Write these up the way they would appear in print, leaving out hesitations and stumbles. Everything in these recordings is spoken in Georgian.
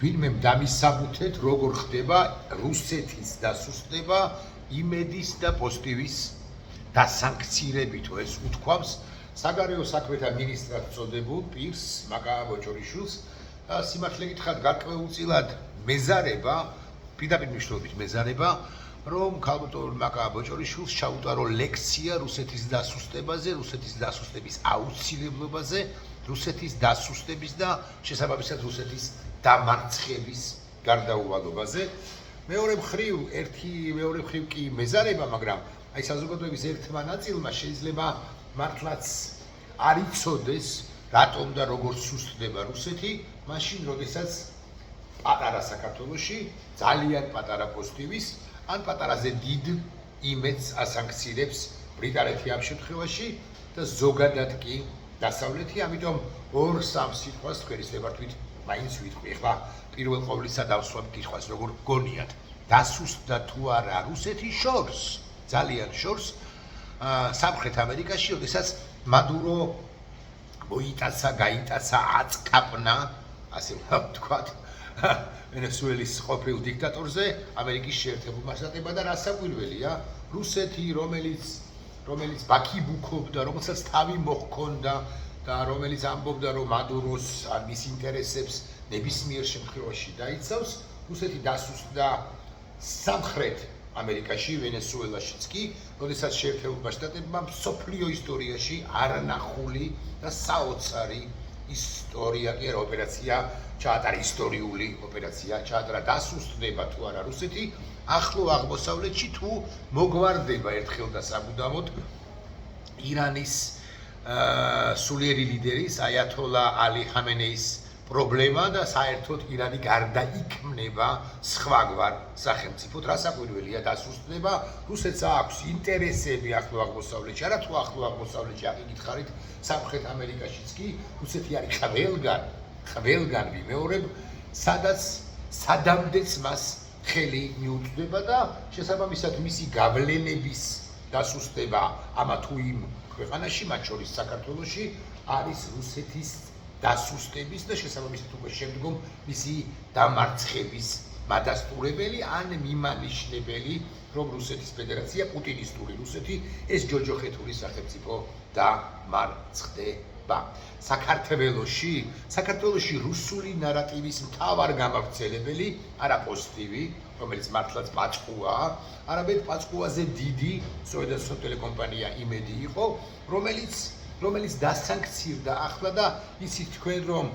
ვინმე დამისაბუთეთ, როგორ ხდება რუსეთის დასუსტება იმედის და პოზიტივის დასანქცირებითო ეს უთქვამს საგარეო საქმეთა მინისტრად წოდებულ პირს მაკა ბოჭორიშვილს და სიმართლე გითხრათ გარკვეულწილად მეზარება, პირდაპირ მნიშვნელობით მეზარება, რომ ქალბატონ მაკა ბოჭორიშვილს ჩაუტარო ლექცია რუსეთის დასუსტებაზე, რუსეთის დასუსტების აუცილებლობაზე, რუსეთის დასუსტების და შესაბამისად რუსეთის დამარცხების გარდაუვალობაზე. მეორე მხრივ კი მეზარება, მაგრამ აი საზოგადოების ერთმა ნაწილმა შეიძლება მართლაც არ იცოდეს, რატომ და როგორ სუსტდება რუსეთი, მაშინ, როდესაც პატარა საქართველოში ძალიან პატარა პოზიტივის, ან პატარაზე დიდ იმედს ასანქცირებს ბრიტანეთი ამ შემთხვევაში და ზოგადად კი დასავლეთი, ამიტომ 2-3 სიტყვას თქვენისებართვით მაინც ვიტყვი. ახლა პირველ ყოვლისა დავსვამ კითხვას, როგორ გონიათ, დასუსტდა თუ არა რუსეთი შორს, ძალიან შორს სამხრეთ ამერიკაში, როდესაც მადურო გაიტაცა აწკაპნა, ასე ვთქვათ, ვენესუელის ყოფილ დიქტატორზე ამერიკის შეერთებულმა შტატებმა და რა საკვირველია, რუსეთი, რომელიც ბაქიბუქობდა, რომელსაც თავი მოჰქონდა და რომელიც ამბობდა, რომ მადუროს ან მის ინტერესებს ნებისმიერ შემთხვევაში დაიცავს, რუსეთი დასუსტდა სამხრეთ ამერიკაში, ვენესუელაშიც კი, როდესაც შეერთებულმა შტატებმა მსოფლიო ისტორიაში არანახული და საოცარი ისტორია კი არა ოპერაცია ჩაატარა, ისტორიული ოპერაცია ჩაატარა, დასუსტდება თუ არა რუსეთი ახლო აღმოსავლეთში თუ მოგვარდება ერთხელ და სამუდამოდ ირანის სულიერი ლიდერის აიათოლა ალი ხამენეის პრობლემა და საერთოდ ირანი გარდაიქმნება სხვაგვარ სახელმწიფოდ. რა საკვირველია, დასუსტდება, რუსეთს აქვს ინტერესები ახლო აღმოსავლეთში, არა თუ ახლო აღმოსავლეთში, აქ გითხარით, სამხრეთ ამერიკაშიც კი, რუსეთი არის ყველგან ვიმეორებ, სადაც სადამდეც მას ხელი მიუწვდება და შესაბამისად მისი გავლენების დასუსტება ამა თუ იმ ქვეყანაში, მათ შორის საქართველოში, არის რუსეთის დასუსტების და შესაბამისად უკვე შემდგომ მისი დამარცხების მადასტურებელი ან მიმანიშნებელი, რომ რუსეთის ფედერაცია, პუტინისტური რუსეთი, ეს ჯოჯოხეთური სახელმწიფო დამარცხდება. საქართველოში რუსული ნარატივის მთავარ გამავრცელებელი არა პოზიტივი, რომელიც მართლაც პაწყუაა, არამედ პაწყუაზე დიდი სოედასო ტელეკომპანია იმედი იყო, რომელიც დასანქცირდა ახლა და იცით თქვენ, რომ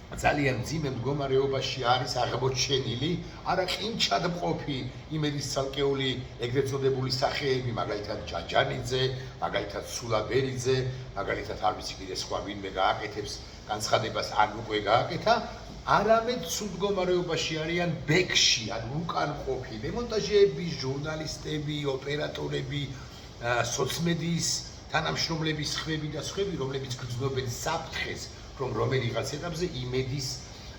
ძალიან მძიმე მდგომარეობაში არის აღმოჩენილი არა ყინჩად მყოფი იმედის ცალკეული ეგრეთ წოდებული სახეები, მაგალითად ჯაჯანიძე, მაგალითად სულაბერიძე, მაგალითად არ ვიცი კიდე სხვა ვინმე გააკეთებს განცხადებას ან უკვე გააკეთა, არამედ სულ მდგომარეობაში არიან ბექში, ან უკან მყოფი დემონტაჟეები, ჟურნალისტები, ოპერატორები, სოციმედიის თანამშრომლების სხვები და სხვები, რომლებიც გრძნობენ საფრთხეს, რომ რომელიღაც ეტაპზე იმედის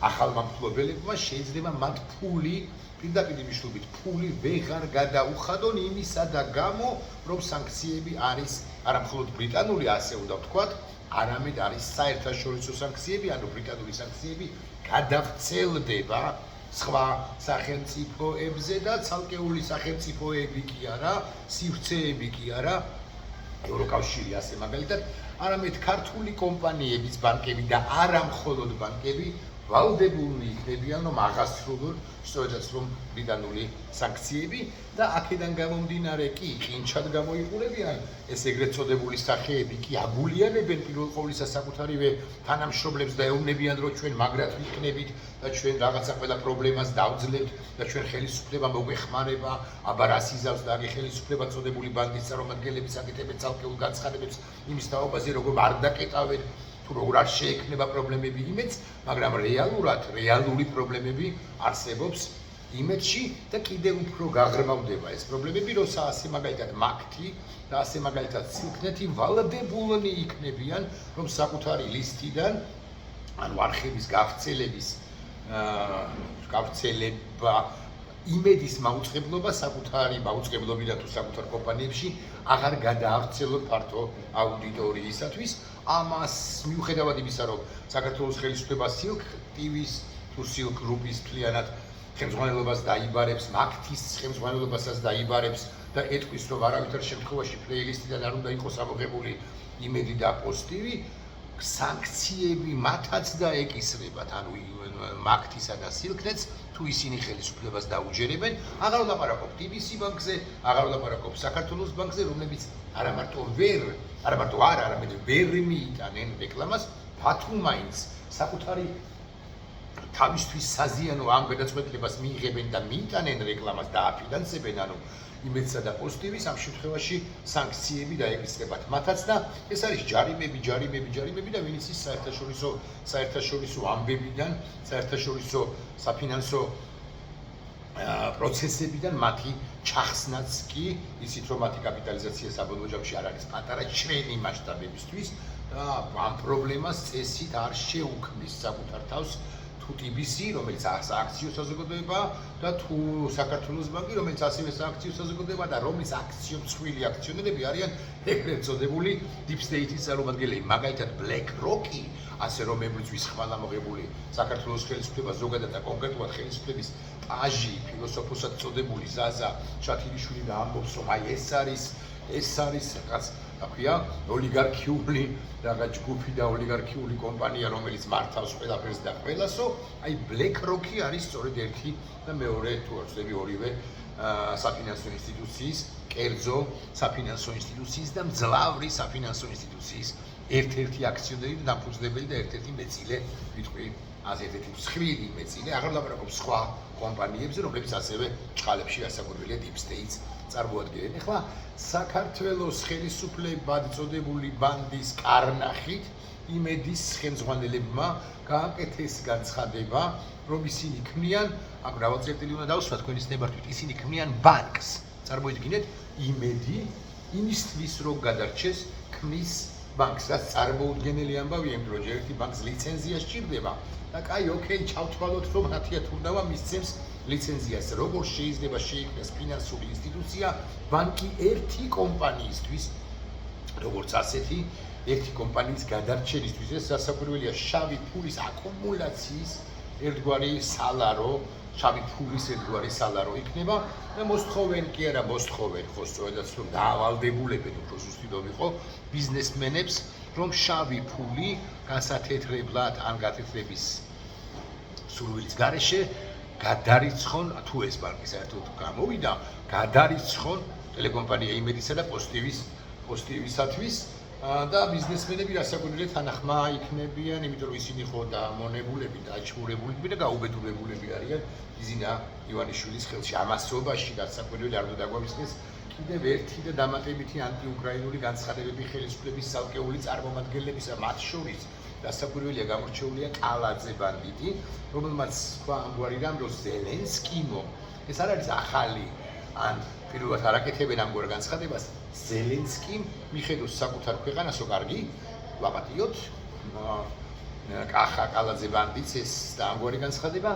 ახალმა მფლობელებმა შეიძლება მათ პირდაპირ მნიშვნელობით ფული ვეღარ გადაუხადონ იმისა და გამო, რომ სანქციები არის არა მხოლოდ ბრიტანული, ასე უნდა ვთქვათ, არამედ არის საერთაშორისო სანქციები, ანუ ბრიტანული სანქციები გადავრცელდება სხვა სახელმწიფოებზე და ცალკეული სახელმწიფოები კი არა, სივრცეები კი არა, ევროკავშირი ასე მაგალითად, არამედ ქართული კომპანიების ბანკები და არა მხოლოდ ბანკები ვალდებულნი იქნებიან, რომ აღასრულონ სწორედაც რომ ბრიტანული სანქციები და აქედან გამომდინარე კი ყინჩად გამოიყურებიან ეს ეგრეთ წოდებული სახეები კი აგულიანებენ პირველ ყოვლისა საკუთარივე თანამშრომლებს და ეუბნებიან, რომ ჩვენ მაგრად ვიქნებით და ჩვენ რაღაცა ყველა პრობლემას დავძლებთ და ჩვენ ხელისუფლება მოგვეხმარება, აბა რას იზავს და აგე ხელისუფლება წოდებული ბანდის წარმომადგენლები აკეთებენ ცალკეულ განცხადებებს იმის თაობაზე, როგორ არ დაკეტავენ თუ როგორ არ შეექმნება პრობლემები იმედს, მაგრამ რეალური პრობლემები არსებობს იმედში და კიდევ უფრო გაღრმავდება ეს პრობლემები, როცა ასე მაგალითად მაქთი და ასე მაგალითად სილქნეთი ვალდებულნი იქნებიან, რომ საკუთარი ლისტიდან ანუ არხების გავრცელება იმედის მაუწყებლობა საკუთარი მაუწყებლობიდან თუ საკუთარ კომპანიებში აღარ გადაავრცელონ ფართო აუდიტორიისათვის. ამას მიუხედავად იმისა, რომ საქართველოს ხელისუფლება სილქ ტივის თუ Silk Group-ის მთლიანად ხელმძღვანელობას დაიბარებს, Maktis ხელმძღვანელობასაც დაიბარებს და ეთქვის, რომ არავითარ შემთხვევაში პლეილისტიდან არ უნდა იყოს ამოღებული იმედი და პოსტივი, სანქციები მათაც დაეკისრებათ, ანუ Maktis-ა და Silk-ნეტს, თუ ისინი ხელისუფლებას დაუჯერებენ, აღარ ვლაპარაკობ TBC ბანკზე, აღარ ვლაპარაკობ საქართველოს ბანკზე, რომლებიც არამედ ვერ მიიტანენ რეკლამას, თუ მაინც საკუთარი თავისთვის საზიანო ამ გადაწყვეტილებას მიიღებენ და მიიტანენ რეკლამას და აფინანსებენ, ანუ იმედსა და პოზიტივის, ამ შემთხვევაში სანქციები დაეკისრებათ მათაც და ეს არის ჯარიმები და ვინც ის საერთაშორისო ამბებიდან, საერთაშორისო საფინანსო პროცესებიდან მათი ჩახსნაც კი, იცით რომ მათი კაპიტალიზაცია საბოლოო ჯამში არ არის პატარა ჩვენი მასშტაბებისთვის და ამ პრობლემას წესით არ შეუქმნის საკუთარ თავს თუ TBC, რომელიც სააქციო საზოგადოებაა და თუ საქართველოს ბანკი, რომელიც ასევე სააქციო საზოგადოებაა და რომლის აქციომცვლელი აქციონერები არიან ეგრეთ წოდებული Deep State-ის წარმომადგენლები, მაგალითად BlackRock-ი, ასე რომ ემბრძვის ხმალამოღებული საქართველოს ხელისუფლება ზოგადად და კონკრეტულად ხელისუფლების პაჟი, ფილოსოფოსად წოდებული ზაზა ჩათილიშვილი და ამბობს, რომ აი ეს არის რაღაც აქვია ოლიგარქიული რაღაც ჯგუფი და ოლიგარქიული კომპანია, რომელიც მართავს ყველაფერს და ყველასო, აი BlackRock-ი არის სწორედ ერთი და მეორე თუ არ ვცდები ორივე საფინანსო ინსტიტუციის, კერძო საფინანსო ინსტიტუციის და მძლავრი საფინანსო ინსტიტუციის ერთ-ერთი აქციონერი და დამფუძნებელი და ერთ-ერთი მეწილე, ვიტყვი, ერთ-ერთი მსხვილი მეწილე, აღარ ვლაპარაკობ სხვა კომპანიებზე, რომლებიც ასევე ჭყალებში ასაკურველია Deep State-ს წარმოადგენენ. ეხლა საქართველოს ხელისუფლებად წოდებული ბანდის კარნახით იმედის ხელმძღვანელებმა გააკეთეს განცხადება, რომ ისინი ქმნიან, აქ მრავალწერტილი უნდა დავსვათ თქვენის ნებართვით, ისინი ქმნიან ბანკს. წარმოიდგინეთ, იმედი იმისთვის რომ გადარჩეს ქმნის ბანკს, რაც წარმოუდგენელი ამბავია, იმიტომ რომ ერთი ბანკს ლიცენზია სჭირდება და კაი, ოკეი, ჩავთვალოთ, რომ 10 თურნავა მისცემს ლიცენზიას. როგორ შეიძლება შეიქმნას ფინანსური ინსტიტუცია ბანკი ერთი კომპანიისთვის, როგორც ასეთი, ერთი კომპანიის გადარჩენისთვის, ეს სასაკვირველია შავი ფულის აკუმულაციის ერთგვარი სალარო, შავი ფულის ერთგვარი სალარო იქნება და მოსთხოვენ კი არა მოსთხოვენ, ხო სწორედაც რომ დაავალდებულებენ, უფრო ზუსტი რომ იყო ბიზნესმენებს, რომ შავი ფული განსათეთრებლად ან გათეთრების სურვილის გარეშე გადარიცხონ, თუ ეს ბანკი საერთოდ გამოვიდა, გადარიცხონ ტელეკომპანია იმედისა და პოზიტივისათვის და ბიზნესმენები რასაკვირველია თანახმა იქნებიან, იმიტომ რომ ისინი ხო დამონებულები, დაჩმურებულები და გაუბედურებულები არიან იზინა ივანიშვილის ხელში. ამასობაში რასაკვირველია არ უნდა დაგვაგვისხდეს კიდევ ერთი და დამატებითი ანტიუკრაინული განცხადებები ხელისუფლების ცალკეული წარმომადგენლებისა, მათ შორის რასაკვირველია გამორჩეულია კალაძე ბანდიტი, რომელმაც თქვა ამგვარი რამ, რომ ზელენსკიმო, ეს არ არის ახალი, ან პირველად არ აკეთებენ ამგვარ განცხადებას, ზელენსკიმ მიხედოს საკუთარ ქვეყანასო კარგი, ვაპატიოთ, კახა კალაძე ბანდიტს ეს და ამგვარი განცხადება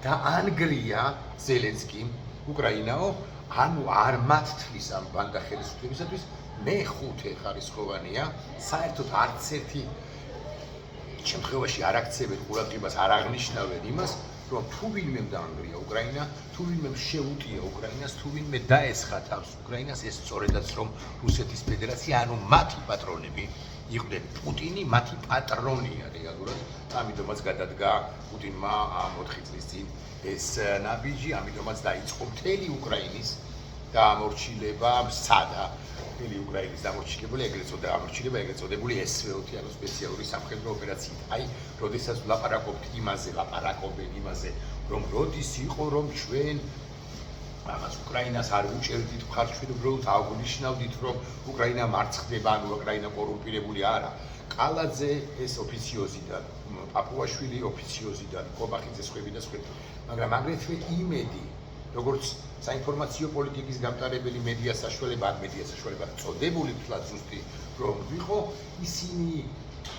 და ანგლია ზელენსკიმ უკრაინაო, ანუ არ მათთვის ამ ბანკა ხელისუფლებისათვის მეხუთე ხარისხოვანია, საერთოდ არც ერთი შემთხვევაში არ აქცევენ ყურადღებას, არ აღნიშნავენ იმას, რომ თუ ვინმე დაანგრია უკრაინა, თუ ვინმე შეუტია უკრაინას, თუ ვინმე დაესხა თავს უკრაინას, ეს სწორედაც რომ რუსეთის ფედერაცია, ანუ მათი პატრონები იყვნენ პუტინი, მათი პატრონია რეალურად, ამიტომაც გადადგა პუტინმა 4 წლის წინ ეს ნაბიჯი, ამიტომაც დაიწყო მთელი უკრაინის დამორჩილება, სადა მთელი უკრაინის დამორჩილებული, ეგრეთ წოდებული SVOT, ანუ სპეციალური სამხედრო ოპერაციით. აი, როდესაც ვლაპარაკობთ იმაზე, რომ როდის იყო, რომ ჩვენ რაღაც უკრაინას არ უჭერდით მხარს, ჩვენ უბრალოდ აღვნიშნავდით, რომ უკრაინა მარცხდება, ანუ უკრაინა კორუმპირებული არა. კალაძე ეს ოფიციოზიდან, პაპუაშვილი ოფიციოზიდან, კობახიძე სხვები და სხვები. მაგრამ აგრეთვე იმედი, როგორც საინფორმაციო პოლიტიკის გამტარებელი მედია საშუალება წოდებული თლად ზუსტი რომ ვიყო, ისინი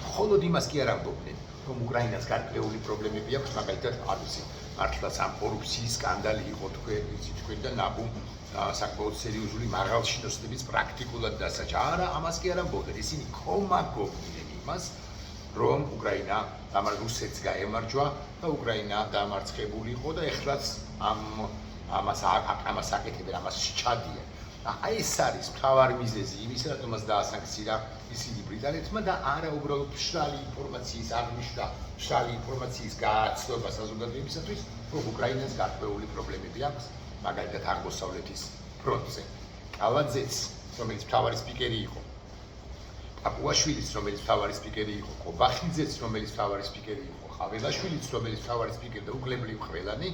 მხოლოდ იმას კი არ ამბობდნენ, რომ უკრაინას გარკვეული პრობლემები აქვს, მაგალითად, არ ვიცი, მართლაც ამ კორუფციის სკანდალი იყო თქვენ და ნაბუ საკმაოდ სერიოზული მაღალჩინოსნების პრაქტიკულად დასაჯა. არა, ამას კი არ ამბობდნენ, ისინი კომაგობდნენ იმას, რომ უკრაინა რუსეთს გაემარჯვა და უკრაინა დამარცხებული იყო და ეხლაც ამას აკეთებენ, ამას ჩადიან. აი ეს არის მთავარი მიზეზი იმისა, რატომაც დაასანქცია ისინი ბრიტანეთმა და არა უბრალოდ მშრალი ინფორმაციის აღნიშნა, მშრალი ინფორმაციის გაცნობა საზოგადოებისათვის, რომ უკრაინას გარკვეული პრობლემები აქვს, მაგალითად აღმოსავლეთის ფრონტზე. კალაძეც, რომელიც მთავარი სპიკერი იყო, პაპუაშვილიც, რომელიც მთავარი სპიკერი იყო, კობახიძეც, რომელიც მთავარი სპიკერი იყო, ხაველაშვილიც, რომელიც მთავარი სპიკერი და უკლებლივ ყველანი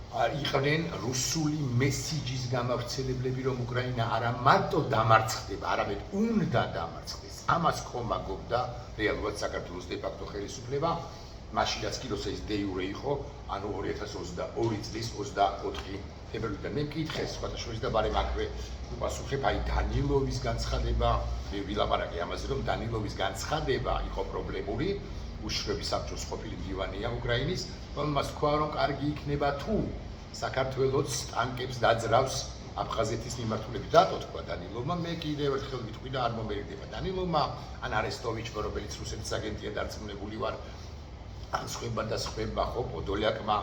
იყვნენ რუსული მესიჯის გამავრცელებლები, რომ უკრაინა არა მარტო დამარცხდება, არამედ უნდა დამარცხდეს. ამას ხომაგობდა რეალურად საქართველოს დე-ფაქტო ხელისუფლება, მაშინაც კი როცა ის დე-იურე იყო, ანუ 2022 წლის 24 თებერვლიდან. მე მკითხე სხვათა შორის და ბარემ აქვე უპასუხებ, აი დანილოვის განცხადება, მე ვილაპარაკე ამაზე, რომ დანილოვის განცხადება იყო პრობლემური, უშრების საბჭოს ყოფილი მდივანია უკრაინის, რომელმაც თქვა, რომ კარგი იქნება თუ საქართველოს ტანკებს დაძრავს აფხაზეთის მიმართულებით. რატო თქვა დანილოვმა? მე კიდევ ერთხელ ვიტყვი და არ მომერიდება დანილოვმა, ან არესტოვიჩმა, რომელიც რუსეთის აგენტია დარწმუნებული ვარ, ან სხვება ხო პოდოლიაკმა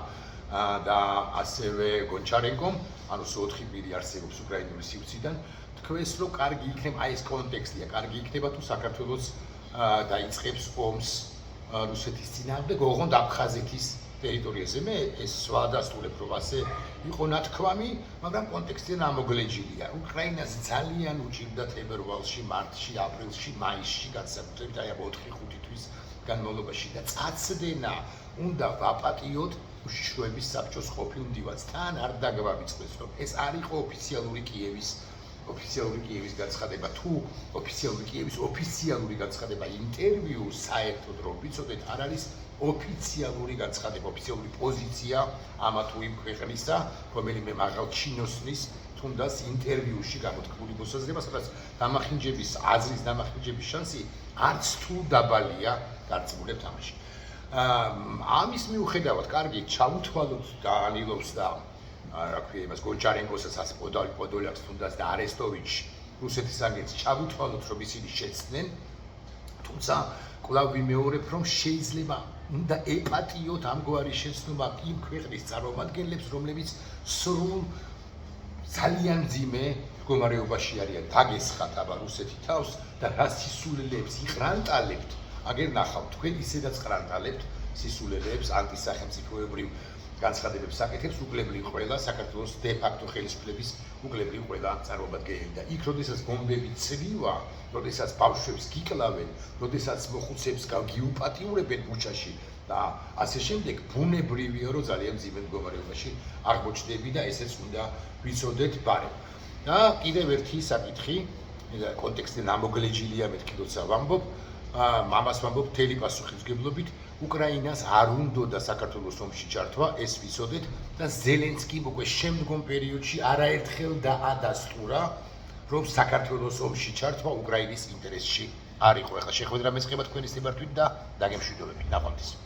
და ასევე გონჩარენკომ, ანუ 4 პირი არსებობს უკრაინული სივრციდან, თქვეს, რომ კარგი იქნება, აი ეს კონტექსტია, კარგი იქნება თუ საქართველოს დაიწყებს ომს რუსეთის წინააღმდეგ, ოღონდ აფხაზეთის ტერიტორიაზე. მე ეს ვადასტურებ, რომ ასე იყო ნათქვამი, მაგრამ კონტექსტი ამოგლეჯილია. უკრაინას ძალიან უჭირდა თებერვალში, მარტში, აპრილში, მაისში, განსაკუთრებით აი 4-5 თვის განმავლობაში და წაცდენა უნდა ვაპატიოთ უშიშროების საბჭოს ყოფილ მდივანს. თან არ დაგვავიწყდეს, რომ ეს არ იყო ოფიციალური კიევის განცხადება, თუ ოფიციალური კიევის ოფიციალური განცხადება, ინტერვიუ საერთოდ რომ ვიცოდეთ, არ არის ოფიციალური განცხადება, ოფიციალური პოზიცია ამა თუ იმ ქვეყნისა, რომელიმე მაღალ ჩინოსნის თუნდაც ინტერვიუში გამოთქმული მოსაზრება, სადაც დამახინჯების აზრის დამახინჯების შანსი არც თუ დაბალია, დარწმუნებთ ამაში. ამის მიუხედავად, კარგი, ჩავუთვალოთ დანილოვს და რა ქვია იმას გონჩარენკოსაც, ასე პოდოლიაკს თუნდაც და არესტოვიჩს, რუსეთის აგენტს ჩავუთვალოთ, რომ ისინი შეცდნენ, თუმცა კვლავ ვიმეორებ, რომ შეიძლება უნდა ეპატიოთ ამგვარი შეცნობა იმ ქვეყნის წარმომადგენლებს, რომლებიც სრულ ძალიან მძიმე მდგომარეობაში არიან. დაგესხათ აბა რუსეთი თავს და რა სისულელეებს იყრანტალებთ, აგერ ნახავთ, თქვენ ისედაც ყრანტალებთ სისულელეებს, ანტისახელმწიფოებრივ განცხადებებს აკეთებს უკლებლივ ყველა საქართველოს დე-ფაქტო ხელისუფლების უკლებლივ ყველა წარმომადგენელი და იქ როდესაც ბომბები ცვივა, როდესაც ბავშვებს გიკლავენ, როდესაც მოხუცებს გიუპატიურებენ ბუჩაში და ასე შემდეგ, ბუნებრივია, რომ ძალიან მძიმე მდგომარეობაში აღმოჩნდები და ესეც უნდა ვიცოდეთ ბარემ. და კიდევ ერთი საკითხი, კონტექსტი ამოგლეჯილია, მეთქი როცა ვამბობ, ამას ვამბობ მთელი პასუხისმგებლობით, უკრაინას არ უნდოდა საქართველოს ომში ჩართვა, ეს ვიცოდეთ და ზელენსკიმ უკვე შემდგომ პერიოდში არაერთხელ დაადასტურა, რომ საქართველოს ომში ჩართვა უკრაინის ინტერესში არ იყო. ახლა შეხვედრა მეწყება თქვენი სტიმართვით და დაგემშვიდობებით. ნაყოფის.